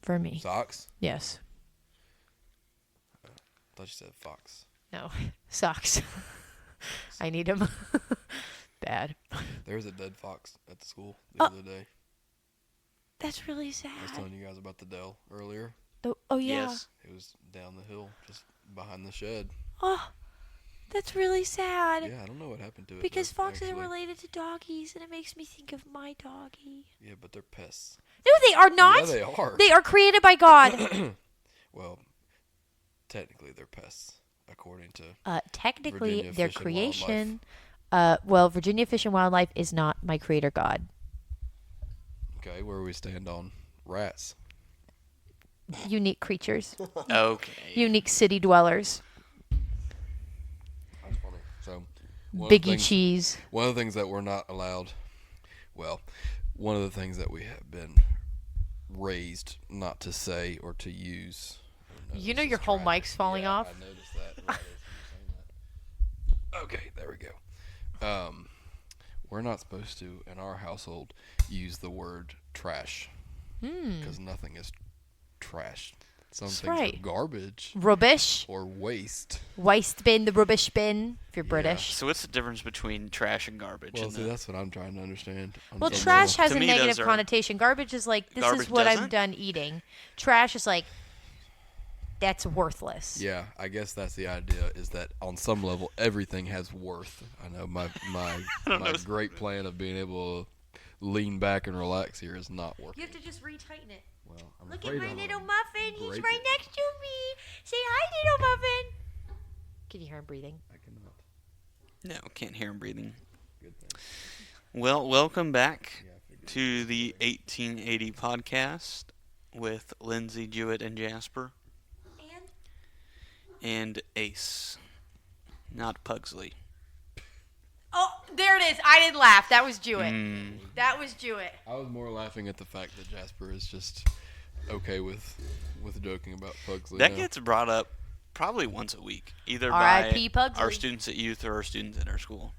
For me. Socks? Yes. I thought you said fox. No. Socks. I need them. Bad. There was a dead fox at the school the other day. That's really sad. I was telling you guys about the Dell earlier. Oh yeah. Yes. It was down the hill, just behind the shed. Oh, that's really sad. Yeah, I don't know what happened to it. Because but foxes actually, are related to doggies, and it makes me think of my doggie. Yeah, but they're pests. No, they are not. Yeah, they are. They are created by God. Well, technically they're pests, according to Technically, Virginia their Fish and creation. Virginia Fish and Wildlife is not my creator God. Okay, where we stand on rats. Unique creatures. Okay. Unique city dwellers. That's funny. So, Biggie cheese. One of the things that we're not allowed, well, one of the things that we have been raised not to say or to use. You know your whole mic's falling off? I noticed that right as you were saying that. Okay, there we go. We're not supposed to, in our household, use the word trash. Because nothing is trash. Some That's things right. are garbage. Rubbish. Or waste. Waste bin, the rubbish bin, if you're British. So what's the difference between trash and garbage? Well, see, that's what I'm trying to understand. Well, trash has To a me, negative those are- connotation. Garbage is like, this is Garbage what I'm doesn't? done eating. Trash is like, that's worthless. Yeah, I guess that's the idea, is that on some level, everything has worth. I know my great plan of being able to lean back and relax here is not working. You have to just retighten it. Well, I'm Look at afraid my I'm little gonna muffin. He's break right it. next to me. Say hi, little muffin. Can you hear him breathing? I cannot. No, can't hear him breathing. Good thing. Well, welcome back Yeah, I figured. to the 1880 podcast with Lindsay, Jewett, and Jasper, and Ace, not Pugsley. Oh, there it is. I didn't laugh. That was Jewett. Mm. That was Jewett. I was more laughing at the fact that Jasper is just okay with joking about Pugsley. That now. gets brought up probably once a week, either R.I.P. by Pugsley. our students at youth or our students at our school.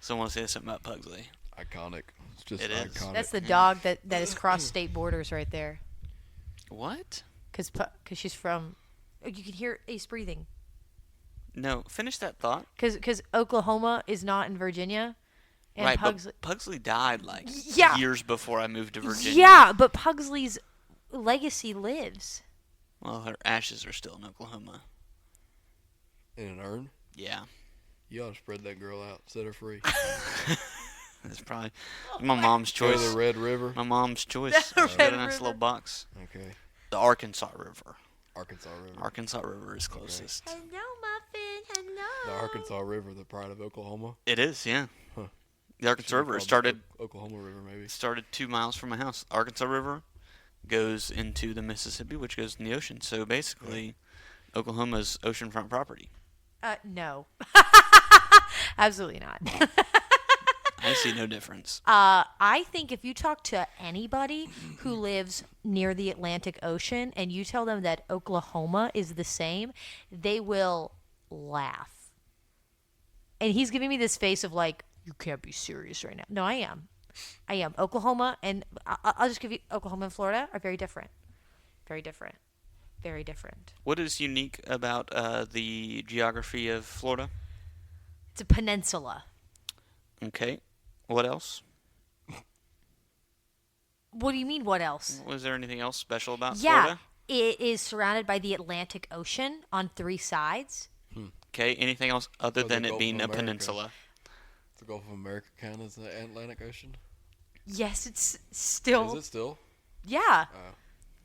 Someone says something about Pugsley. iconic. It's just It is. iconic. That's the dog that has crossed state borders right there. What? Because she's from... Oh, you can hear Ace breathing. No, finish that thought. Because Oklahoma is not in Virginia. And Right, Pugsley... but Pugsley died like Yeah. years before I moved to Virginia. Yeah, but Pugsley's legacy lives. Well, her ashes are still in Oklahoma. in an urn. Yeah. You ought to spread that girl out, set her free. That's probably my mom's Go to choice. the Red River. My mom's choice. The She's got Red a nice River. little box. Okay, The Arkansas River. Arkansas River. Arkansas River is closest. Hello, Muffin. The Hello. Arkansas River, the pride of Oklahoma. It is, yeah. Huh. The Arkansas Should've River called it started Oklahoma River, maybe. 2 miles from my house. Arkansas River goes into the Mississippi, which goes in the ocean. So basically, Oklahoma's oceanfront property. No. Absolutely not. I see no difference. I think if you talk to anybody who lives near the Atlantic Ocean and you tell them that Oklahoma is the same, they will laugh. And he's giving me this face of like, you can't be serious right now. No, I am. Oklahoma, and I'll just give you, Oklahoma and Florida are very different. Very different. Very different. What is unique about the geography of Florida? It's a peninsula. Okay. What else? What do you mean, what else? Was there anything else special about Yeah, Florida? it is surrounded by the Atlantic Ocean on 3 sides. Okay. Anything else other the than it Gulf being of a America. peninsula? The Gulf of America count as the Atlantic Ocean? Yes, it's still. Is it still? Yeah.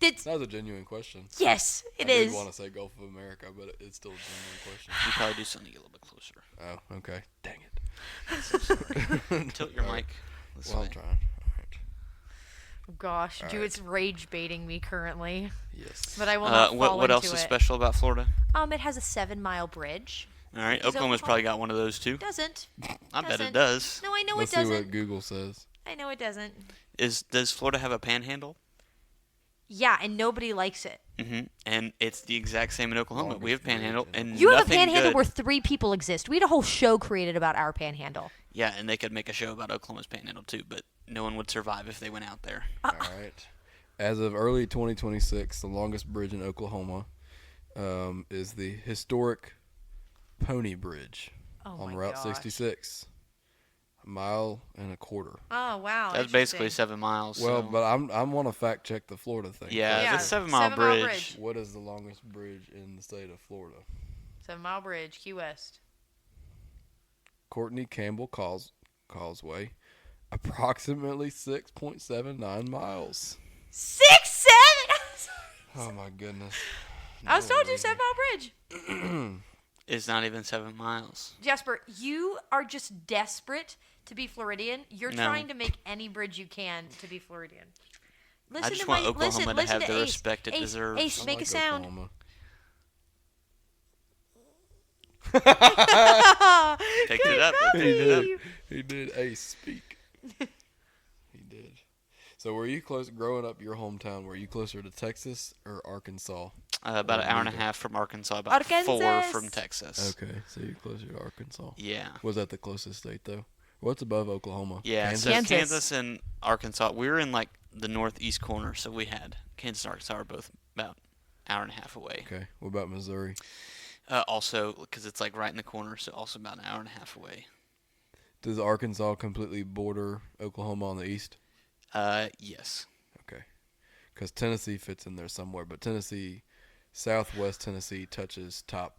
It's, That was a genuine question. yes, it I is. did want to say Gulf of America, but it's still a genuine question. You probably do something a little bit closer. Oh, okay. Dang it. Tilt your All right. mic this Well, way. I'm trying. All right. Gosh, All Jewett's rage baiting me currently, Yes. but I will not fall what into else is it. special about Florida? It has a 7-mile bridge. All right, Is Oklahoma's Oklahoma- probably got one of those too. Doesn't. I bet it doesn't. does. No, I know Let's it see doesn't. what Google says. I know it doesn't. Does Florida have a panhandle? Yeah, and nobody likes it. Mm-hmm. And it's the exact same in Oklahoma. We have Longest panhandle, bridge in and You have a nothing panhandle good. where 3 people exist. We had a whole show created about our panhandle. Yeah, and they could make a show about Oklahoma's panhandle too, but no one would survive if they went out there. All right. As of early 2026, the longest bridge in Oklahoma is the historic Pony Bridge on Route 66. A mile and a quarter. Oh wow. That's basically 7 miles. Well, so. but I'm want to fact check the Florida thing. Yeah, Yeah, if it's 7 mile 7 mile bridge. bridge. What is the longest bridge in the state of Florida? 7 Mile Bridge, Key West. Courtney Campbell Causeway, approximately 6.79 miles. 6, 7. Oh my goodness! I was told you No 7 Mile Bridge. It's not even 7 miles. Jasper, you are just desperate to be Floridian. You're No. trying to make any bridge you can to be Floridian. Listen I just to want my, Oklahoma listen to have to the Ace. respect it Ace, deserves. Ace, I make like a sound. Oklahoma. Picked it up. Good Picked it up. puppy. He did. Ace, speak. He did. So, were you close growing up? Your hometown? Were you closer to Texas or Arkansas? About an hour and a Neither. half from Arkansas, about 4 Arkansas. from Texas. Okay, so you're closer to Arkansas. Yeah. Was that the closest state though? What's above Oklahoma? Yeah, Kansas? so Kansas. Kansas and Arkansas, we were in like the northeast corner, so we had Kansas and Arkansas are both about an hour and a half away. Okay. What about Missouri? Also, because it's like right in the corner, so also about an hour and a half away. Does Arkansas completely border Oklahoma on the east? Yes. Okay. Because Tennessee fits in there somewhere, but Tennessee, southwest Tennessee touches top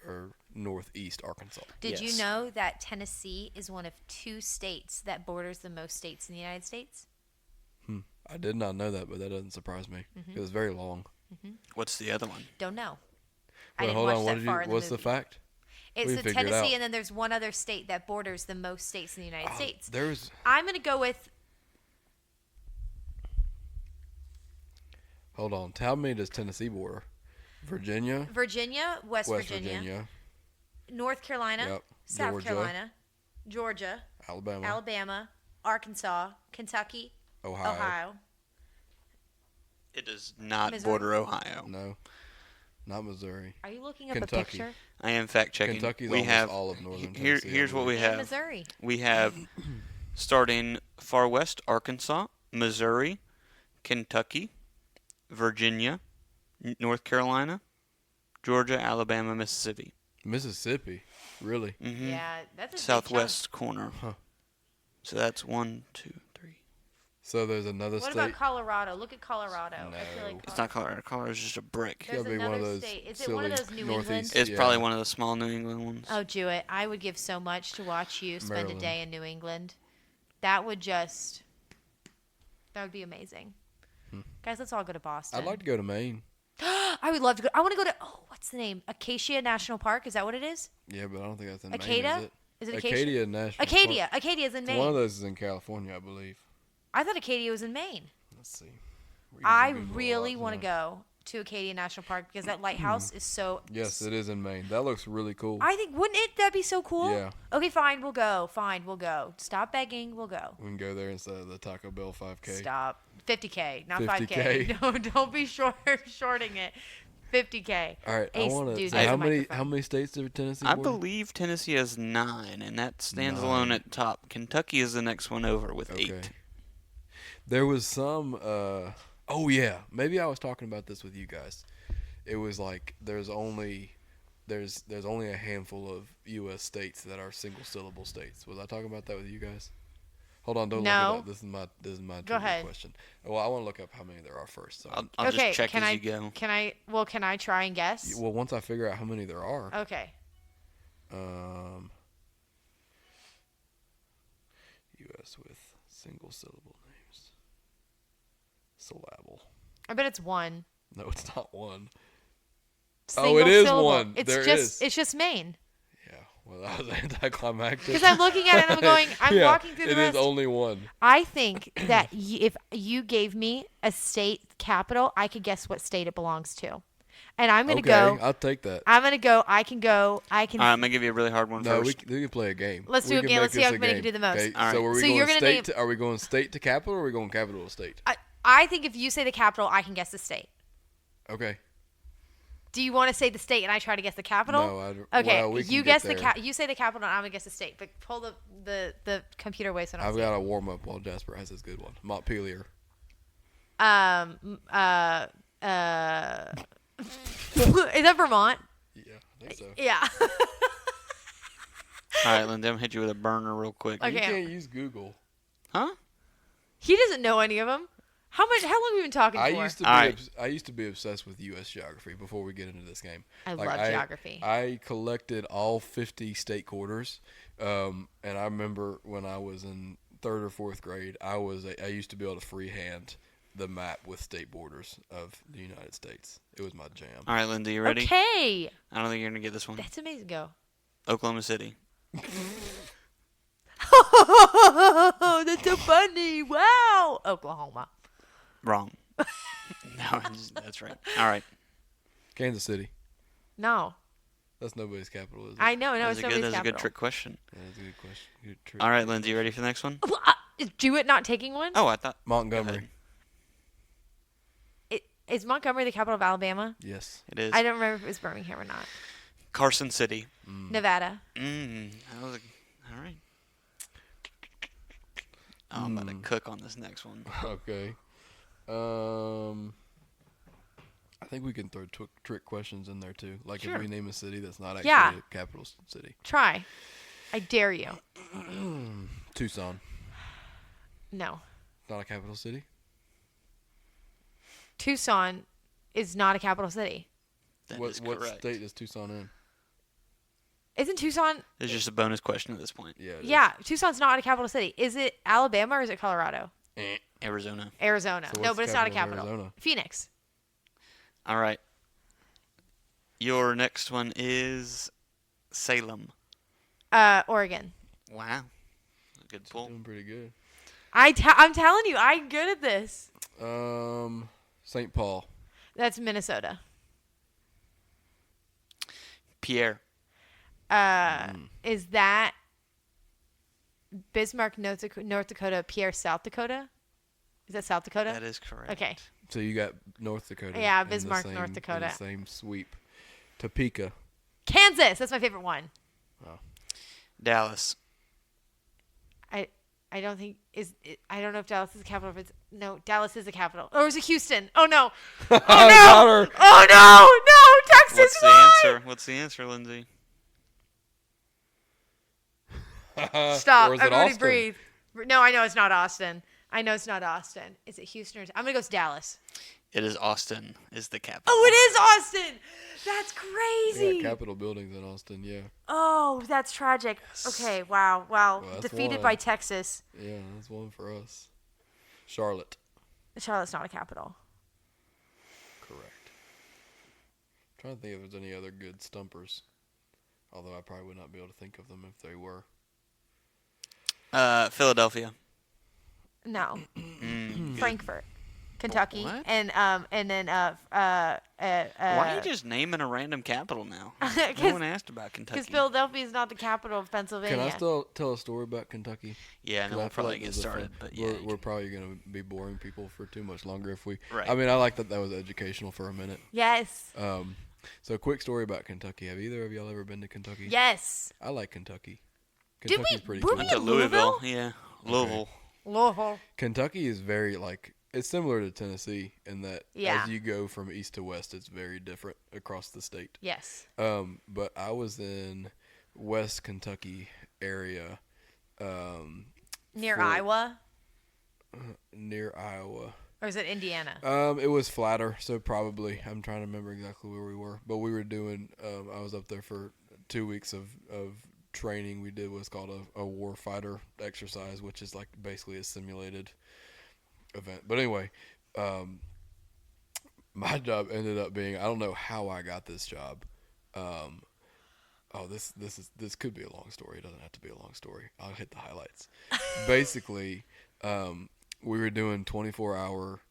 or northeast Arkansas. Did you Yes. know that Tennessee is one of 2 states that borders the most states in the United States? I did not know that, but that doesn't surprise me. It was very long. What's the other one? Don't know. I Wait, didn't hold watch on. that far in the What's the movie. fact? It's We the figured it Tennessee, out. and then there's one other state that borders the most states in the United States. There's. I'm gonna go with Hold on. How many does Tennessee border? Virginia, Virginia, West Virginia, North Carolina, Yep. South Georgia. Carolina, Georgia, Alabama, Alabama, Arkansas, Kentucky, Ohio. Ohio. It does not Missouri? border Ohio. No, not Missouri. Are you looking up Kentucky. a picture? I am fact checking. Kentucky's we almost have all of northern here. Tennessee, I Here's what we believe. And have. Missouri. We have starting far west Arkansas, Missouri, Kentucky, Virginia, North Carolina, Georgia, Alabama, Mississippi. Mississippi, really? Mm-hmm. Yeah, that's a big Southwest corner. Huh. So that's 1, 2, 3. So there's another chunk. What state. about Colorado? Look at Colorado. I feel No. like It's not Colorado. Colorado's just a brick. There's Gotta be one of another those state. Is it one of silly those New northeast- England? It's Yeah. probably one of the small New England ones. Oh, Jewett, I would give so much to watch you spend Maryland. a day in New England. That would be amazing. Guys, let's all go to Boston. I'd like to go to Maine. I would love to go. I want to go to, what's the name? Acacia National Park. Is that what it is? Yeah, but I don't think that's in Acadia? Maine, is it? Is it Acacia? Acadia National Acadia. Park. Acadia is in One of Maine. those is in California, I believe. I thought Acadia was in Maine. Let's see. We're I using Google a really lot want to tonight. go to Acadia National Park because that lighthouse is so. Yes, it is in Maine. That looks really cool. I think, wouldn't it? That'd be so cool. Yeah. Okay, fine. We'll go. Fine, we'll go. Stop begging. We'll go. We can go there instead of the Taco Bell 5K. Stop. 50K, not 50K. 5K. No, don't be shorting it. 50K. All right, Ace, I want to. dude, So use how the many? microphone. How many states do Tennessee? I border? believe Tennessee has 9, and that stands 9. alone at top. Kentucky is the next one over with Okay. 8. There was some. Oh yeah, maybe I was talking about this with you guys. It was like there's only a handful of U.S. states that are single syllable states. Was I talking about that with you guys? Hold on, don't look No. it up. This is my Go trivia ahead. question. Well, I want to look up how many there are first. So. I'll Okay, just check can as I- you go. Can I try and guess? Well, once I figure out how many there are, Okay. U.S. with single syllable names. Syllable. I bet it's one. No, it's not one. Single it is syllable. one. It's There just is. it's just Maine. Yeah. Well, that was anticlimactic. Because I'm looking at it and I'm going, I'm Yeah, walking through the It rest. is only one. I think that if you gave me a state capital, I could guess what state it belongs to. And I'm going to Okay, go. I'll take that. I'm going to go. I can. All right, I'm going to give you a really hard one No, first. we can play a game. Let's do We a can game. make Let's see this how a many game. can do the most. Okay, All so right. are we So you're going gonna state? Are we going state to capital, or are we going capital to state? I think if you say the capital, I can guess the state. Okay. Do you want to say the state and I try to guess the capital? No, Okay, well, we can you get guess the there. you say the capital and I'm gonna guess the state. But pull the computer away so I don't I've see got it. a warm up while Jasper has his good one. Montpelier. Is that Vermont? Yeah, I think so. Yeah. All right, Lindsay, I'm gonna hit you with a burner real quick. Okay. You can't use Google. Huh? He doesn't know any of them. How long have we been talking I for? used to All be right. I used to be obsessed with U.S. geography before we get into this game. I Like, love geography. I collected all 50 state quarters, and I remember when I was in 3rd or 4th grade, I used to be able to freehand the map with state borders of the United States. It was my jam. All right, Lindsay, you ready? Okay. I don't think you're gonna get this one. That's amazing. Go. Oklahoma City. That's so funny. Wow. Oklahoma. Wrong. No, that's right. All right. Kansas City. No. That's nobody's capital, is it? I know. No, That's it's a good. nobody's That's a capital. good trick question. Yeah, that's a good question. Good trick. All right, Lindsay, you ready for the next one? Is Jewett not taking one? Oh, I thought. Go Montgomery. ahead. Is Montgomery the capital of Alabama? Yes. It is. I don't remember if it was Birmingham or not. Carson City. Nevada. That was all right. Oh, I'm about to cook on this next one. Okay. I think we can throw trick questions in there too. Like Sure. if we name a city that's not actually Yeah. a capital city. Try. I dare you. Tucson. No. Not a capital city? Tucson is not a capital city. That What is correct. state is Tucson in? Isn't Tucson? It's just a bonus question at this point. Yeah. it is. Yeah, Tucson's not a capital city. Is it Alabama or is it Colorado? Arizona. Arizona. So No, what's but the it's not a capital of capital. Arizona? Phoenix. All right. Your next one is Salem. Oregon. Wow. Good pull. Doing pretty good. I'm telling you, I'm good at this. St. Paul. That's Minnesota. Pierre. Is that Bismarck, North Dakota, Pierre, South Dakota? Is that South Dakota? That is correct. Okay. So you got North Dakota. Yeah, in the Bismarck, same- North Dakota. in the same sweep. Topeka. Kansas. That's my favorite one. Dallas. I don't think I don't know if Dallas is the capital. If it's no, Dallas is the capital. Or is it Houston? Oh no! Oh Got her. no! Oh no! No! Texas. What's the why? answer? What's the answer, Lindsay? Stop! Or is it Everybody Austin? breathe. No, I know it's not Austin. I know it's not Austin. Is it Houston? Or I'm gonna go with Dallas. It is Austin. Is the capital. Oh, it is Austin. That's Yeah, crazy. Capitol buildings in Austin. Yeah. Oh, that's tragic. Okay, wow. Well, that's Defeated one. by Texas. Yeah, that's one for us. Charlotte. Charlotte's not a capital. Correct. Trying to think if there's any other good stumpers. Although I probably would not be able to think of them if they were. Philadelphia. No. Good. Frankfurt, Kentucky, What? and then Why are you just naming a random capital now? No one asked about Kentucky. because Philadelphia is not the capital of Can Pennsylvania. I still tell a story about Kentucky? Yeah, and 'Cause then I we'll feel probably like get this is a started. fun- But yeah, we're probably going to be boring people for too much longer if we. Right. I mean, I like that was educational for a minute. Yes. So quick story about Kentucky. Have either of y'all ever been to Kentucky? Yes. I like Kentucky. Did Kentucky's we- pretty were cool. we to in Louisville. Louisville? Yeah, Louisville. Louisville. Kentucky is very it's similar to Tennessee in that Yeah. as you go from east to west, it's very different across the state. Yes. But I was in West Kentucky area, Near for- Iowa, near Iowa. or is it Indiana? It was flatter, so probably I'm trying to remember exactly where we were, but we were doing. I was up there for 2 weeks of training. We did what's called a war fighter exercise, which is like basically a simulated event. But anyway, my job ended up being, I don't know how I got this job. This could be a long story. It doesn't have to be a long story. I'll hit the highlights. Basically, we were doing 24-hour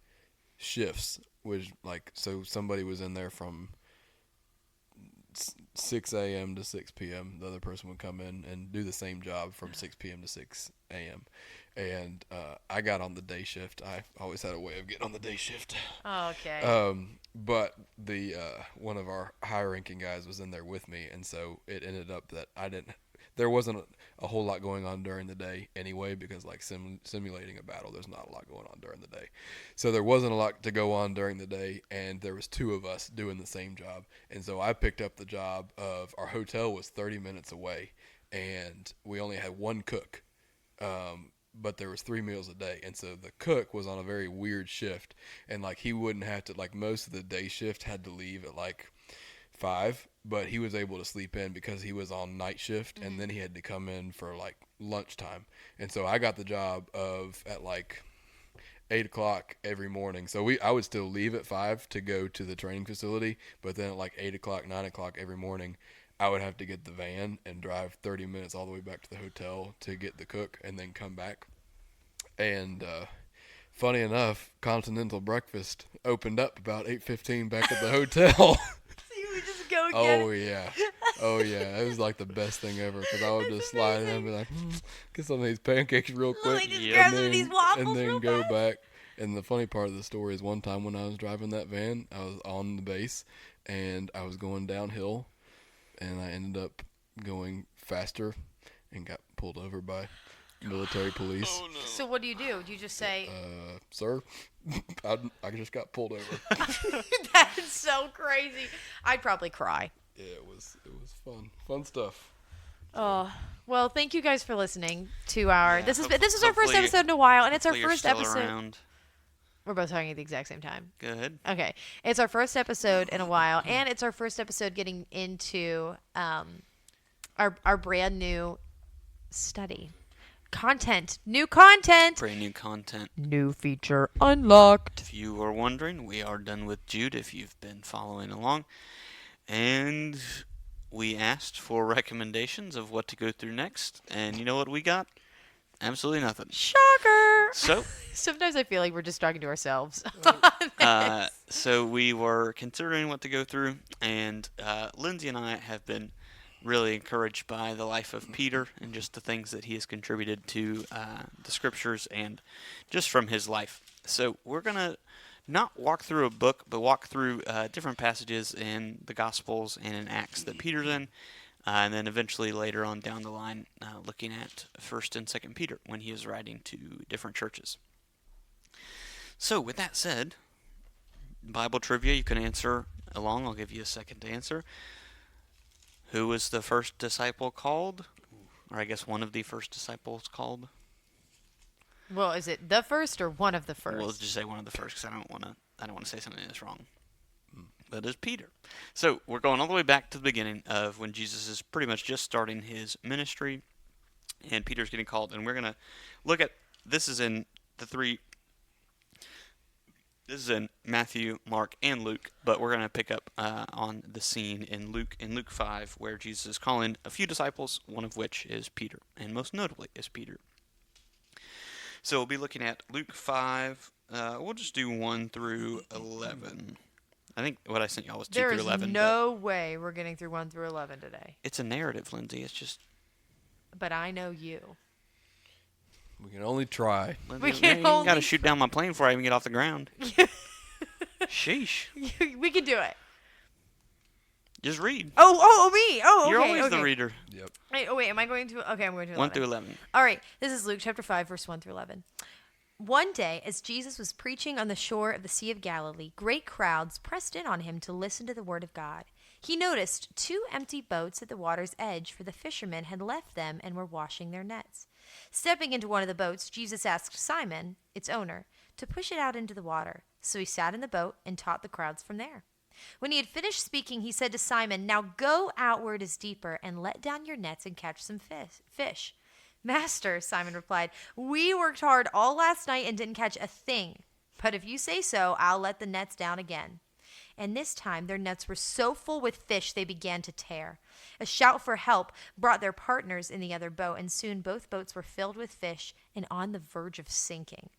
shifts, which so somebody was in there from 6 a.m. to 6 p.m. The other person would come in and do the same job from 6 p.m. to 6 a.m. And I got on the day shift. I always had a way of getting on the day shift. Oh, okay. But the one of our high-ranking guys was in there with me, and so it ended up that there wasn't a whole lot going on during the day anyway, because like simulating a battle, there's not a lot going on during the day. So there wasn't a lot to go on during the day, and there was two of us doing the same job. And so I picked up the job of, our hotel was 30 minutes away, and we only had one cook. But there was 3 meals a day, and so the cook was on a very weird shift, and like he wouldn't have to, like most of the day shift had to leave at like 5, but he was able to sleep in because he was on night shift, and then he had to come in for like lunchtime. And so I got the job of at like 8 o'clock every morning. So I would still leave at 5 to go to the training facility, but then at like 8 o'clock, 9 o'clock every morning, I would have to get the van and drive 30 minutes all the way back to the hotel to get the cook and then come back. And funny enough, Continental Breakfast opened up about 8:15 back at the hotel. So you would just go get Oh yeah, oh yeah, it was like the best thing ever, because I would just slide in and be like, get some of these pancakes real quick, me just Yeah. grab and some of these then, waffles and then real go fast. back. And the funny part of the story is, one time when I was driving that van, I was on the base and I was going downhill, and I ended up going faster and got pulled over by military police. Oh no. So what do? Do you just say, Sir, I just got pulled over. that's so crazy? I'd probably cry. Yeah, it was fun stuff. Oh, well, thank you guys for listening to our. Yeah, this is our first hopefully- episode in a while, and it's our Hopefully you're first still episode. around. We're both talking at the exact same time. Go ahead. Okay, it's our first episode in a while, and it's our first episode getting into our brand new study content, new content, Brand new content. new feature unlocked. If you are wondering, we are done with Jude if you've been following along. And we asked for recommendations of what to go through next. And you know what we got? Absolutely nothing. Shocker! So, Sometimes I feel like we're just talking to ourselves. so we were considering what to go through. And Lindsay and I have been really encouraged by the life of Peter and just the things that he has contributed to the scriptures and just from his life. So we're going to not walk through a book, but walk through different passages in the Gospels and in Acts that Peter's in, and then eventually later on down the line looking at 1st and 2nd Peter when he is writing to different churches. So with that said, Bible trivia, you can answer along. I'll give you a second to answer. Who was the first disciple called? Or I guess one of the first disciples called? Well, is it the first or one of the first? We'll just say one of the first because I don't want to say something that's wrong. That is Peter. So we're going all the way back to the beginning of when Jesus is pretty much just starting his ministry, and Peter's getting called. And we're gonna look at this is in the three. This is in Matthew, Mark, and Luke, but we're gonna pick up on the scene in Luke 5, where Jesus is calling a few disciples, one of which is Peter, and most notably is Peter. So we'll be looking at Luke 5. We'll just do 1 through 11. I think what I sent y'all was 2 There through is 11. no way we're getting through 1 through 11 today. It's a narrative, Lindsay. It's just But I know you. We can only try. Lindsay, We can you only gotta shoot down my plane before I even get off the ground. Sheesh. We can do it. Just read. Me. Oh, okay. You're always okay. the reader. Yep. Wait, am I going to? Okay, I'm going to 1 11. through 11. All right, this is Luke chapter 5, verse 1 through 11. One day, as Jesus was preaching on the shore of the Sea of Galilee, great crowds pressed in on him to listen to the word of God. He noticed 2 empty boats at the water's edge, for the fishermen had left them and were washing their nets. Stepping into one of the boats, Jesus asked Simon, its owner, to push it out into the water. So he sat in the boat and taught the crowds from there. When he had finished speaking, he said to Simon, "Now go out where it is deeper and let down your nets and catch some fish." "Master," Simon replied, "we worked hard all last night and didn't catch a thing. But if you say so, I'll let the nets down again." And this time their nets were so full with fish they began to tear. A shout for help brought their partners in the other boat, and soon both boats were filled with fish and on the verge of sinking.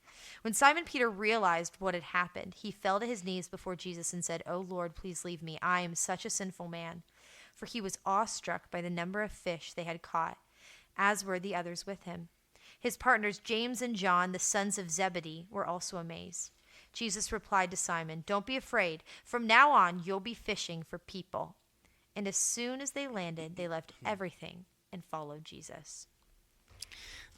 When Simon Peter realized what had happened, he fell to his knees before Jesus and said, "O Lord, please leave me. I am such a sinful man." For he was awestruck by the number of fish they had caught, as were the others with him. His partners, James and John, the sons of Zebedee, were also amazed. Jesus replied to Simon, "Don't be afraid. From now on, you'll be fishing for people." And as soon as they landed, they left everything and follow Jesus.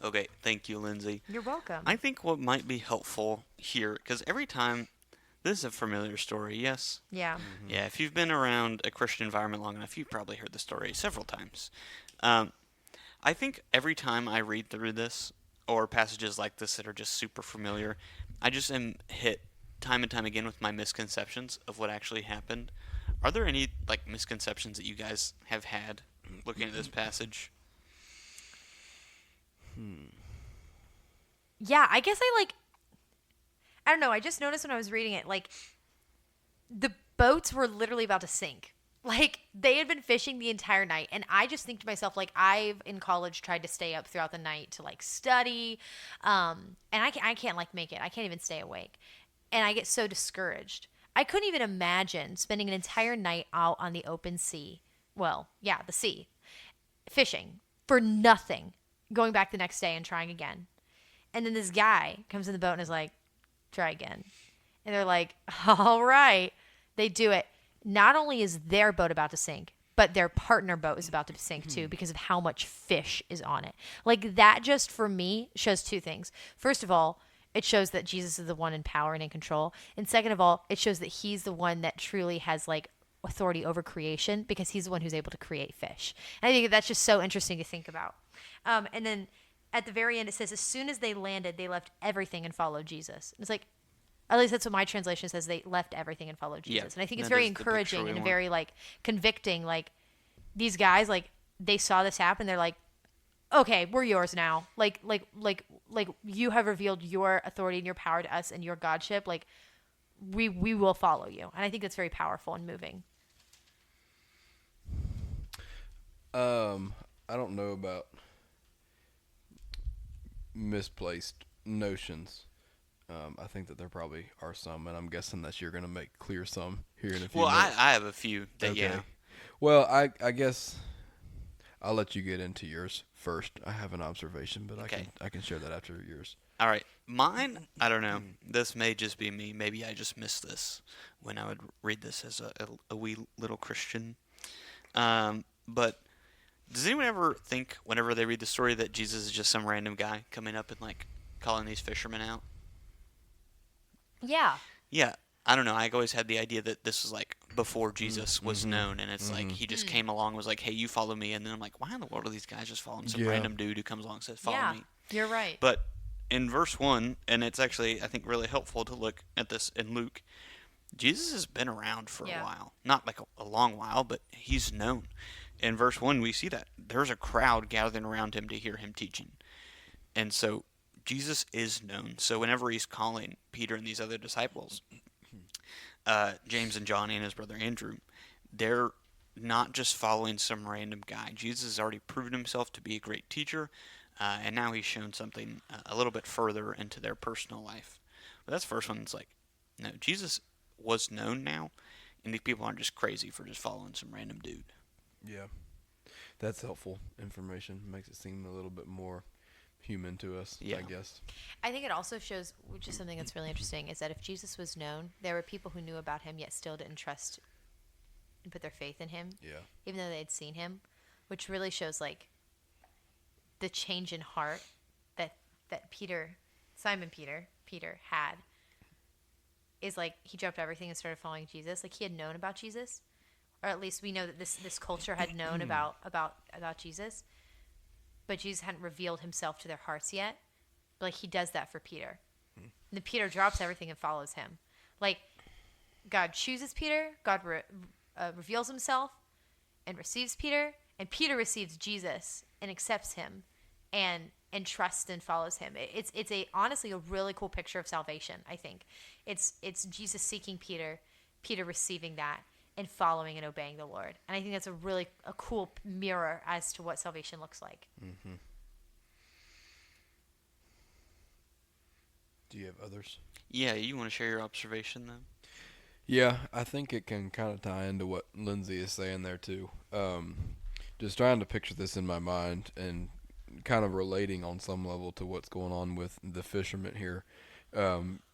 Okay, thank you, Lindsay. You're welcome. I think what might be helpful here, because every time, this is a familiar story, yes? Yeah. Yeah, if you've been around a Christian environment long enough, you've probably heard the story several times. Um, I think every time I read through this, or passages like this that are just super familiar, I just am hit time and time again with my misconceptions of what actually happened. Are there any like misconceptions that you guys have had looking at this passage? Yeah, I guess I don't know, I just noticed when I was reading it, like, the boats were literally about to sink. Like, they had been fishing the entire night, and I just think to myself, like, I've in college tried to stay up throughout the night to like study, and I can't like make it. I can't even stay awake, and I get so discouraged. I couldn't even imagine spending an entire night out on the open sea. Well, yeah, the sea, fishing for nothing, going back the next day and trying again. And then this guy comes in the boat and is like, try again. And they're like, all right. They do it. Not only is their boat about to sink, but their partner boat is about to sink too because of how much fish is on it. Like, that just for me shows two things. First of all, it shows that Jesus is the one in power and in control. And second of all, it shows that he's the one that truly has like authority over creation because he's the one who's able to create fish. And I think that's just so interesting to think about. And then at the very end, it says, as soon as they landed, they left everything and followed Jesus. And it's like, at least that's what my translation says. They left everything and followed Jesus. Yeah, And I think it's that very is the picture encouraging we and want. very like convicting. Like, these guys, like, they saw this happen. They're like, okay, we're yours now. Like you have revealed your authority and your power to us and your godship. Like, we will follow you. And I think that's very powerful and moving. I don't know about misplaced notions. I think that there probably are some, and I'm guessing that you're going to make clear some here in a few Well, minutes. I have a few that, Okay. yeah. Well, I guess I'll let you get into yours first. I have an observation, but Okay. I can share that after yours. All right. Mine, I don't know. This may just be me. Maybe I just missed this when I would read this as a wee little Christian. But does anyone ever think, whenever they read the story, that Jesus is just some random guy coming up and, like, calling these fishermen out? Yeah. Yeah. I don't know. I always had the idea that this was, like, before Jesus was known, and it's like he just came along and was like, hey, you follow me. And then I'm like, why in the world are these guys just following some Yeah. random dude who comes along and says, follow Yeah. me? You're right. But in verse 1, and it's actually, I think, really helpful to look at this in Luke, Jesus has been around for Yeah. a while. Not like a long while, but he's known. In verse 1, we see that there's a crowd gathering around him to hear him teaching. And so Jesus is known. So whenever he's calling Peter and these other disciples, James and John and his brother Andrew, they're not just following some random guy. Jesus has already proven himself to be a great teacher, and now he's shown something a little bit further into their personal life. But that's the first one. It's like, no, Jesus was known now, and these people aren't just crazy for just following some random dude. Yeah, that's helpful information. Makes it seem a little bit more human to us, Yeah. I guess. I think it also shows, which is something that's really interesting, is that if Jesus was known, there were people who knew about him yet still didn't trust and put their faith in him, Yeah. even though they had seen him, which really shows like the change in heart that Simon Peter had. Is like he dropped everything and started following Jesus. Like, he had known about Jesus, or at least we know that this culture had known about Jesus, but Jesus hadn't revealed himself to their hearts yet. But like, he does that for Peter. And then Peter drops everything and follows him. Like, God chooses Peter, God reveals himself and receives Peter, and Peter receives Jesus and accepts him and trusts and follows him. It's honestly a really cool picture of salvation, I think. It's Jesus seeking Peter, Peter receiving that, and following and obeying the Lord. And I think that's a cool mirror as to what salvation looks like. Mm-hmm. Do you have others? Yeah, you want to share your observation, then? Yeah, I think it can kind of tie into what Lindsay is saying there, too. Just trying to picture this in my mind and kind of relating on some level to what's going on with the fishermen here.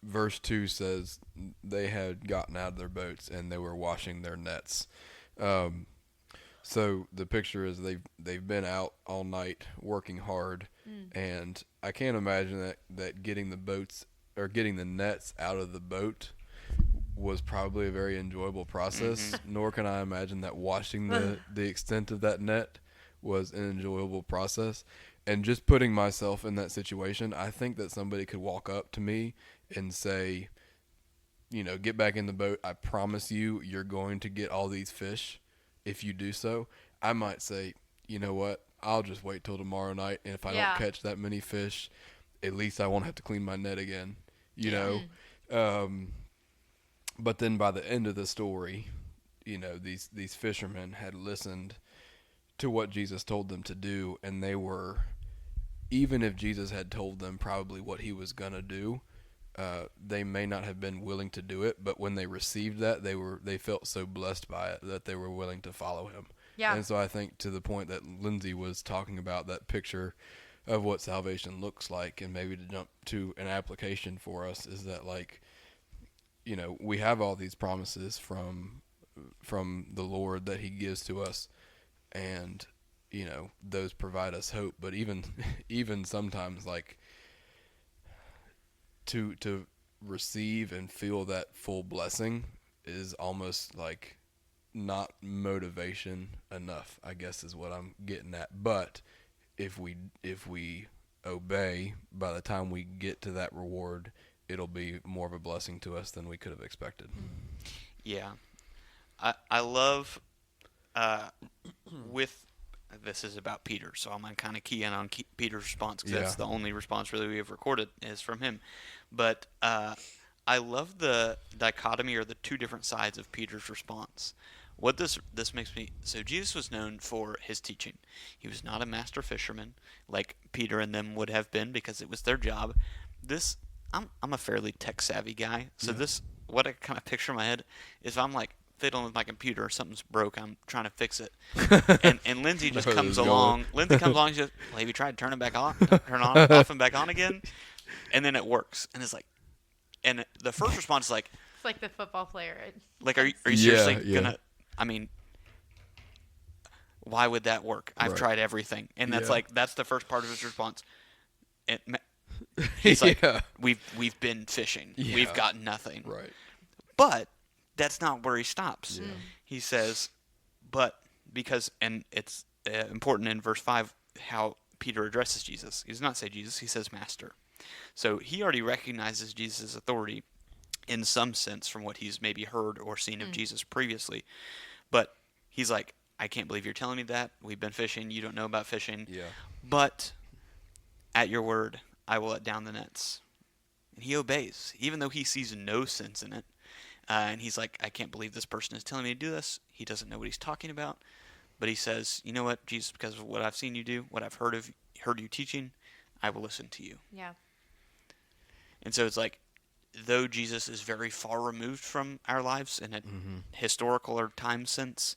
Verse 2 says they had gotten out of their boats and they were washing their nets. So the picture is they've been out all night working hard, and I can't imagine that getting the boats or getting the nets out of the boat was probably a very enjoyable process. Nor can I imagine that washing the extent of that net was an enjoyable process. And just putting myself in that situation, I think that somebody could walk up to me and say, get back in the boat. I promise you, you're going to get all these fish if you do so. I might say, you know what? I'll just wait till tomorrow night, and if I don't catch that many fish, at least I won't have to clean my net again. But then by the end of the story, these fishermen had listened to what Jesus told them to do, and they were, even if Jesus had told them probably what he was gonna do, they may not have been willing to do it, but when they received that, they felt so blessed by it that they were willing to follow him. Yeah. And so I think, to the point that Lindsay was talking about, that picture of what salvation looks like, and maybe to jump to an application for us, is that, like, we have all these promises from the Lord that he gives to us, and those provide us hope. But even sometimes, like, to receive and feel that full blessing is almost like not motivation enough, I guess, is what I'm getting at. But if we obey, by the time we get to that reward, it'll be more of a blessing to us than we could have expected. Yeah. I love with this is about Peter, so I'm going to kind of key in on Peter's response, because that's the only response really we have recorded is from him. But I love the dichotomy, or the two different sides of Peter's response. What this makes me, so Jesus was known for his teaching. He was not a master fisherman like Peter and them would have been, because it was their job. I'm a fairly tech savvy guy, so what I kind of picture in my head is, if I'm like fiddling with my computer or something's broke, I'm trying to fix it, and Lindsay just comes along. Lindsay comes along and says, "Well, have you tried to turn it back on, off and back on again?" And then it works, and it's like, and the first response is like, It's like the football player. like, are you seriously gonna? I mean, why would that work? I've tried everything, and that's the first part of his response. He's like, we've been fishing, we've got nothing. Right. But that's not where he stops. He says, but because, and it's important in verse 5 how Peter addresses Jesus. He does not say Jesus, he says Master. So he already recognizes Jesus' authority in some sense from what he's maybe heard or seen of Jesus previously. But he's like, I can't believe you're telling me that. We've been fishing. You don't know about fishing. Yeah. But at your word, I will let down the nets. And he obeys, even though he sees no sense in it. And he's like, I can't believe this person is telling me to do this. He doesn't know what he's talking about. But he says, you know what, Jesus, because of what I've seen you do, what I've heard you teaching, I will listen to you. Yeah. And so it's like, though Jesus is very far removed from our lives in a historical or time sense,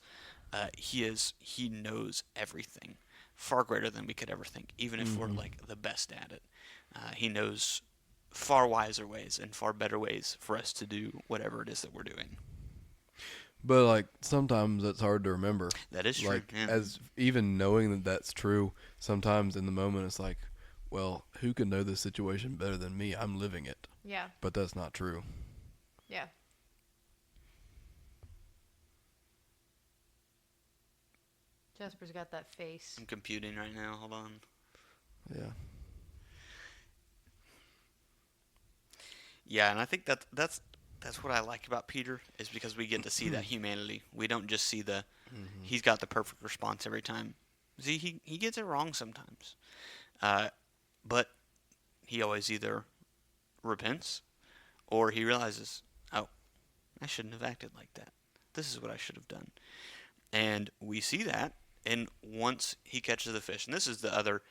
he knows everything far greater than we could ever think, even if we're like the best at it. He knows far wiser ways and far better ways for us to do whatever it is that we're doing. But, like, sometimes it's hard to remember. That is true. Like, yeah. as even knowing that that's true, sometimes in the moment it's like, well, who can know this situation better than me? I'm living it. Yeah. But that's not true. Yeah. Jasper's got that face. I'm computing right now. Hold on. Yeah. Yeah, and I think that's what I like about Peter, is because we get to see that humanity. We don't just see he's got the perfect response every time. See, he gets it wrong sometimes. But he always either repents or he realizes, oh, I shouldn't have acted like that. This is what I should have done. And we see that, and once he catches the fish, and this is the other,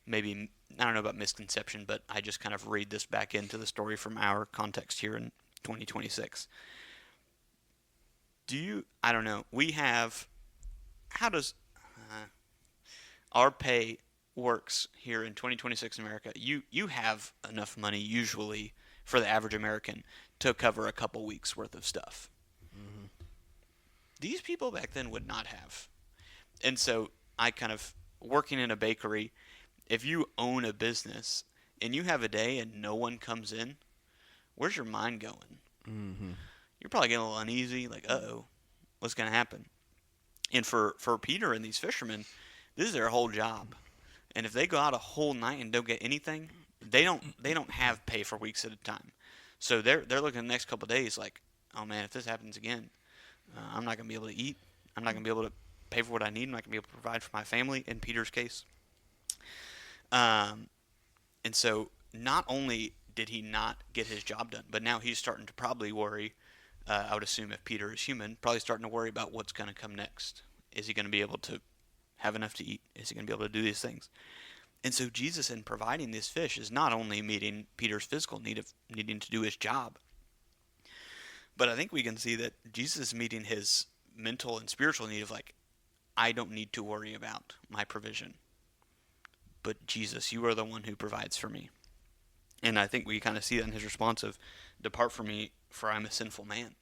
maybe, I don't know about misconception, but I just kind of read this back into the story from our context here in 2026. I don't know, how does our pay works here in 2026 America? You have enough money usually for the average American to cover a couple weeks worth of stuff. These people back then would not have. And so I kind of working in a bakery. If you own a business and you have a day and no one comes in, where's your mind going? Mm-hmm. You're probably getting a little uneasy, like, uh-oh, what's going to happen? And for Peter and these fishermen, this is their whole job. And if they go out a whole night and don't get anything, they don't have pay for weeks at a time. So they're looking the next couple of days like, oh man, if this happens again, I'm not gonna be able to eat. I'm not gonna be able to pay for what I need. I'm not gonna be able to provide for my family. In Peter's case, um, and so not only did he not get his job done, but now he's starting to probably worry. I would assume if Peter is human, probably starting to worry about what's going to come next. Is he going to be able to have enough to eat? Is he going to be able to do these things? And so Jesus, in providing this fish, is not only meeting Peter's physical need of needing to do his job, but I think we can see that Jesus is meeting his mental and spiritual need of like, I don't need to worry about my provision. But Jesus, you are the one who provides for me. And I think we kind of see that in his response of, depart from me, for I'm a sinful man.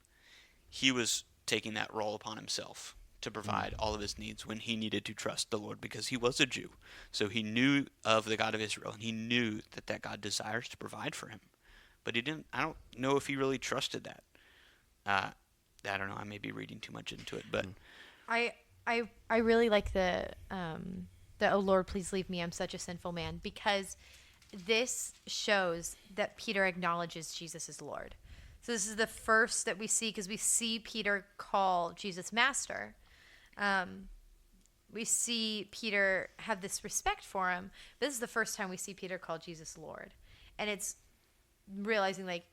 He was taking that role upon himself to provide all of his needs when he needed to trust the Lord because he was a Jew. So he knew of the God of Israel, and he knew that that God desires to provide for him. But he didn't. I don't know if he really trusted that. I don't know. I may be reading too much into it, but I really like the oh Lord, please leave me, I'm such a sinful man, because this shows that Peter acknowledges Jesus as Lord. So this is the first that we see, because we see Peter call Jesus Master. We see Peter have this respect for him. This is the first time we see Peter call Jesus Lord. And it's realizing like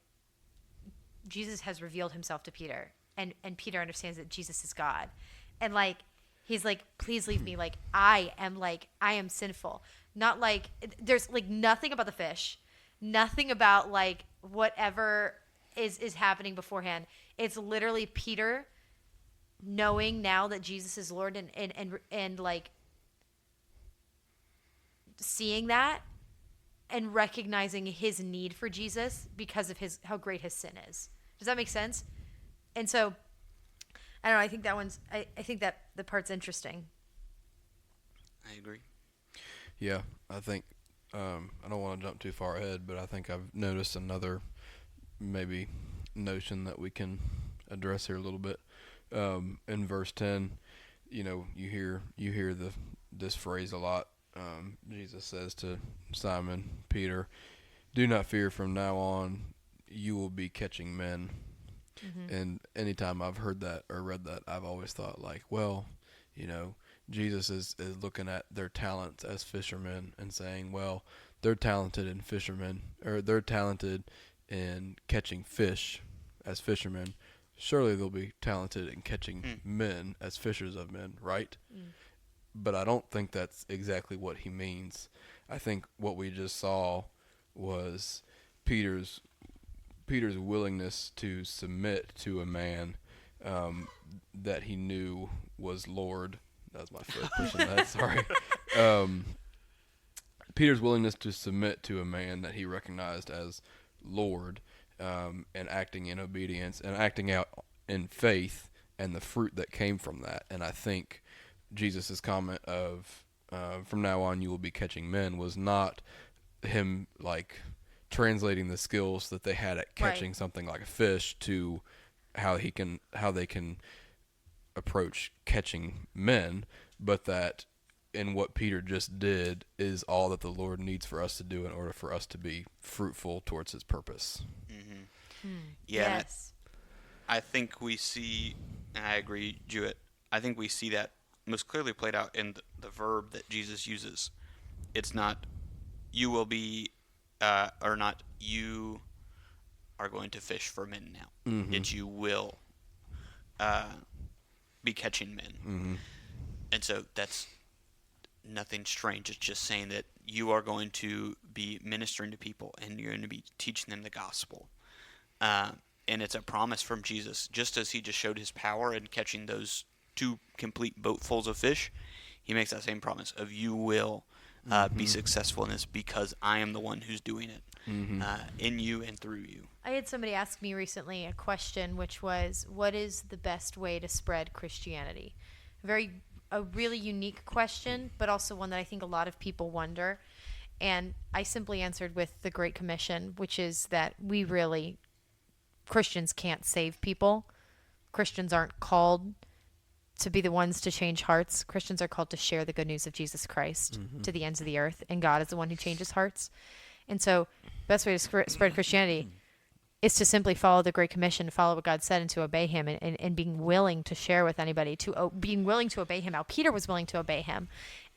Jesus has revealed himself to Peter, and Peter understands that Jesus is God. And like he's like, please leave me, like I am sinful. Not like there's like nothing about the fish, nothing about like whatever is happening beforehand. It's literally Peter knowing now that Jesus is Lord, and like seeing that and recognizing his need for Jesus because of how great his sin is. Does that make sense? And so I don't know, I think that I think that the part's interesting. I agree. Yeah, I think I don't want to jump too far ahead, but I think I've noticed another maybe notion that we can address here a little bit. In verse 10, you hear this phrase a lot. Jesus says to Simon Peter, "Do not fear. From now on, you will be catching men." Mm-hmm. And anytime I've heard that or read that, I've always thought like, well, Jesus is looking at their talents as fishermen and saying, well, they're talented in fishermen, or they're talented in catching fish as fishermen. Surely they'll be talented in catching men as fishers of men, right? But I don't think that's exactly what he means. I think what we just saw was Peter's willingness to submit to a man that he knew was Lord. That was my foot pushing that. Sorry. Peter's willingness to submit to a man that he recognized as Lord, and acting in obedience and acting out in faith, and the fruit that came from that. And I think Jesus' comment of from now on you will be catching men was not him like translating the skills that they had at catching something like a fish to how they can approach catching men, but that in what Peter just did is all that the Lord needs for us to do in order for us to be fruitful towards his purpose. Mm-hmm. Yeah, Yes. I think we see, and I agree, Jewett, I think we see that most clearly played out in the verb that Jesus uses. It's not you will be, or not you are going to fish for men now. Mm-hmm. It's you will be catching men. Mm-hmm. And so that's nothing strange. It's just saying that you are going to be ministering to people and you're going to be teaching them the gospel. And it's a promise from Jesus. Just as he just showed his power in catching those 2 complete boatfuls of fish, he makes that same promise of you will be successful in this because I am the one who's doing it in you and through you. I had somebody ask me recently a question, which was, what is the best way to spread Christianity? A very a really unique question, but also one that I think a lot of people wonder. And I simply answered with the Great Commission, which is that Christians can't save people. Christians aren't called to be the ones to change hearts. Christians are called to share the good news of Jesus Christ to the ends of the earth, and God is the one who changes hearts. And so the best way to spread Christianity is to simply follow the Great Commission, follow what God said, and to obey him, and being willing to share with anybody, being willing to obey him how Peter was willing to obey him,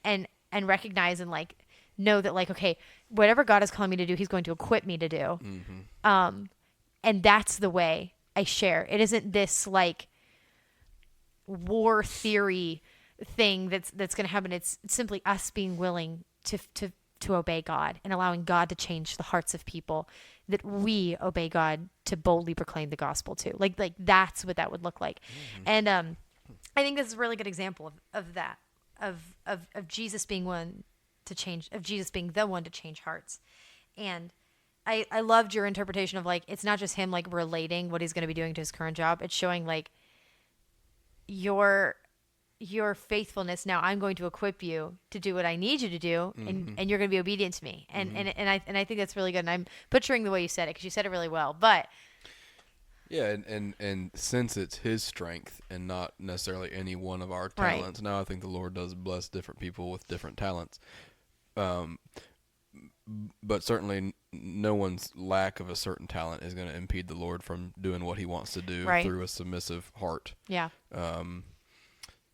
and recognize and like know that like, okay, whatever God is calling me to do, he's going to equip me to do. And that's the way I share. It isn't this like war theory thing that's going to happen. It's simply us being willing to obey God and allowing God to change the hearts of people that we obey God to boldly proclaim the gospel to. Like that's what that would look like. And I think this is a really good example of that, of Jesus being Jesus being the one to change hearts. And I loved your interpretation of like, it's not just him like relating what he's going to be doing to his current job. It's showing like your faithfulness. Now I'm going to equip you to do what I need you to do, and you're going to be obedient to me. And I think that's really good. And I'm butchering the way you said it because you said it really well. But yeah, and since it's his strength and not necessarily any one of our talents, now I think the Lord does bless different people with different talents. But certainly no one's lack of a certain talent is going to impede the Lord from doing what he wants to do through a submissive heart. Yeah.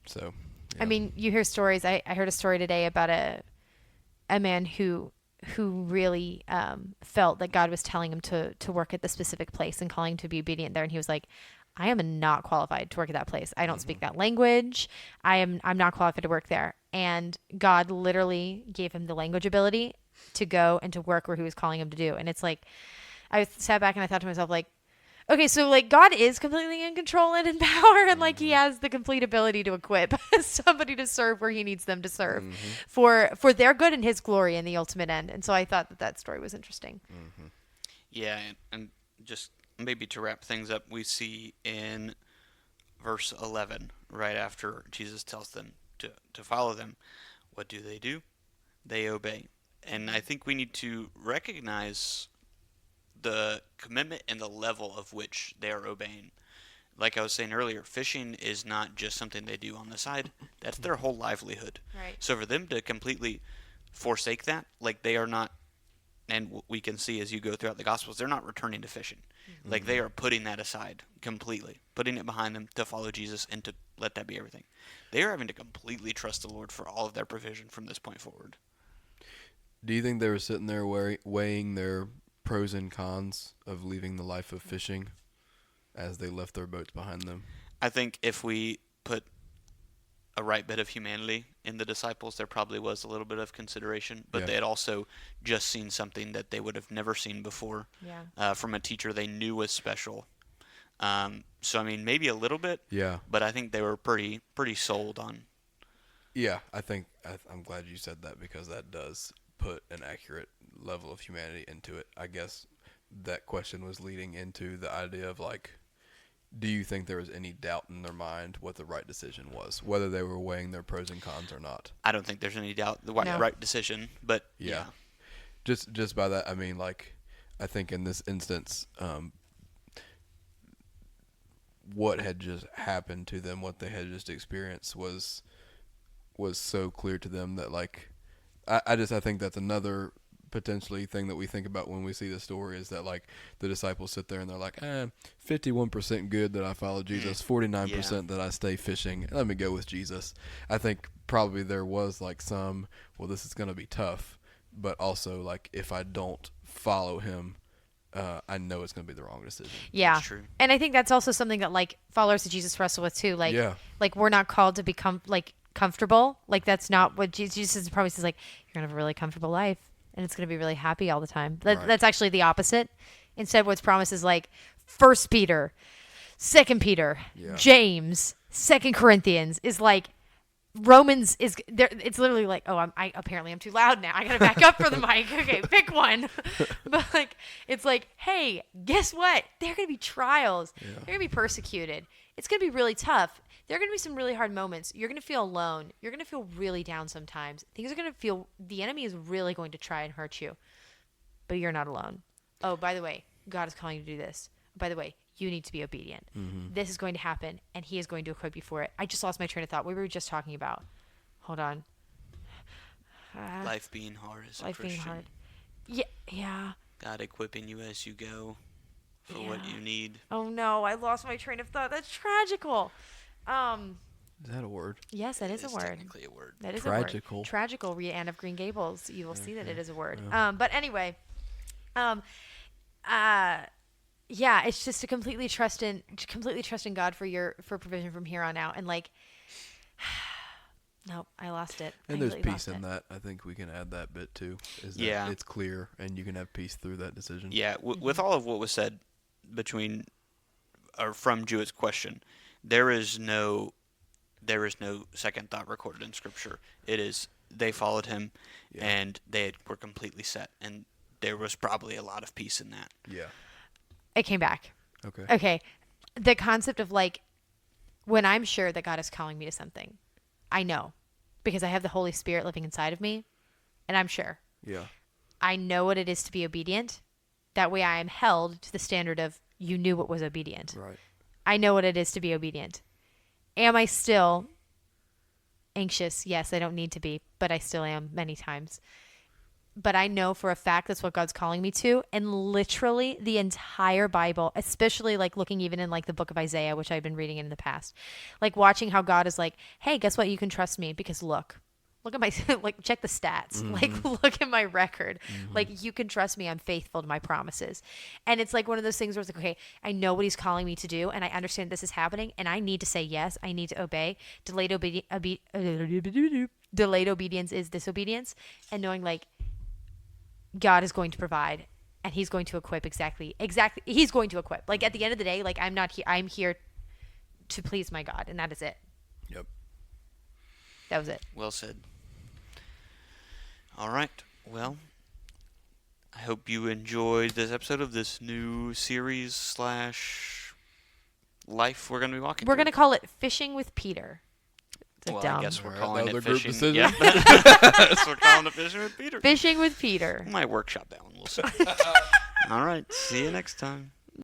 So, yeah. I mean, you hear stories. I heard a story today about a man who really felt that God was telling him to work at the specific place and calling him to be obedient there. And he was like, I am not qualified to work at that place. I don't speak that language. I'm not qualified to work there. And God literally gave him the language ability to go and to work where he was calling him to do. And it's like, I sat back and I thought to myself, like, okay, so like God is completely in control and in power, and like he has the complete ability to equip somebody to serve where he needs them to serve for their good and his glory in the ultimate end. And so I thought that story was interesting. Yeah, and just maybe to wrap things up, we see in verse 11, right after Jesus tells them to follow them, what do? They obey. And I think we need to recognize the commitment and the level of which they are obeying. Like I was saying earlier, fishing is not just something they do on the side. That's their whole livelihood. Right. So for them to completely forsake that, like they are not, and we can see as you go throughout the Gospels, they're not returning to fishing. Like they are putting that aside completely, putting it behind them to follow Jesus and to let that be everything. They are having to completely trust the Lord for all of their provision from this point forward. Do you think they were sitting there weighing their pros and cons of leaving the life of fishing as they left their boats behind them? I think if we put a right bit of humanity in the disciples, there probably was a little bit of consideration, but they had also just seen something that they would have never seen before from a teacher they knew was special. So, I mean, maybe a little bit, but I think they were pretty sold on. Yeah, I'm glad you said that because that does put an accurate level of humanity into it. I guess that question was leading into the idea of like, do you think there was any doubt in their mind what the right decision was, whether they were weighing their pros and cons or not? I don't think there's any doubt the right decision, but yeah. Just by that, I mean, like, I think in this instance, what had just happened to them, what they had just experienced was so clear to them that like, I think that's another potentially thing that we think about when we see the story is that like the disciples sit there and they're like, 51% good that I follow Jesus, 49% that I stay fishing. Let me go with Jesus. I think probably there was like some, well, this is going to be tough, but also like if I don't follow him, I know it's going to be the wrong decision. Yeah. That's true. And I think that's also something that like followers of Jesus wrestle with too. Like, like we're not called to become like comfortable. Like that's not what Jesus promises. Like you're going to have a really comfortable life and it's going to be really happy all the time. That's actually the opposite. Instead, what's promised is like 1 Peter, 2 Peter, James, 2 Corinthians is like Romans is there. It's literally like, oh, apparently I'm too loud now. I got to back up for the mic. Okay, pick one. But like, it's like, hey, guess what? There are going to be trials. They're going to be persecuted. It's going to be really tough. there are going to be some really hard moments. You're going to feel alone. You're going to feel really down sometimes. Things are going to feel, the enemy is really going to try and hurt you. But you're not alone. Oh, by the way, God is calling you to do this. By the way, you need to be obedient. This is going to happen, and he is going to equip you for it. I just lost my train of thought. What were we just talking about? Hold on. Life being hard as a Life Christian. being hard. Yeah. God equipping you as you go for what you need. Oh, no. I lost my train of thought. That's tragical. Is that a word? Yes, that is a It's word. technically a word. That is Tragical. a word. Tragical. Read Anne of Green Gables. You will see that it is a word. Yeah. But anyway, yeah, it's just to completely trust in God for provision from here on out. And like, nope, I lost it. And I there's completely peace lost in it. that. I think we can add that bit too. Is that Yeah. it's clear and you can have peace through that decision. Yeah, with all of what was said from Jewett's question, there is no second thought recorded in Scripture. It is they followed him, Yeah. and they were completely set, and there was probably a lot of peace in that. Yeah. It came back. Okay. Okay. The concept of like, when I'm sure that God is calling me to something, I know because I have the Holy Spirit living inside of me, and I'm sure. Yeah. I know what it is to be obedient. That way I am held to the standard of you knew what was obedient. Right. I know what it is to be obedient. Am I still anxious? Yes, I don't need to be, but I still am many times. But I know for a fact that's what God's calling me to. And literally the entire Bible, especially like looking even in like the book of Isaiah, which I've been reading in the past, like watching how God is like, hey, guess what? You can trust me because look at my, like check the stats, like look at my record. Like you can trust me. I'm faithful to my promises. And it's like one of those things where it's like, okay, I know what he's calling me to do. And I understand this is happening and I need to say yes. I need to obey. Delayed obedience is disobedience. And knowing like, God is going to provide and he's going to equip exactly. He's going to equip. Like at the end of the day, like I'm not here. I'm here to please my God. And that is it. Yep. That was it. Well said. All right. Well, I hope you enjoyed this episode of this new series / life we're going to be walking We're through. going to call it Fishing with Peter. It's a Well, dumb. I guess we're Alright, calling that it was a group fishing. decision. Yep. That's we're calling it fishing with Peter. Fishing with Peter. We might workshop that one. We'll see. All right. See you next time.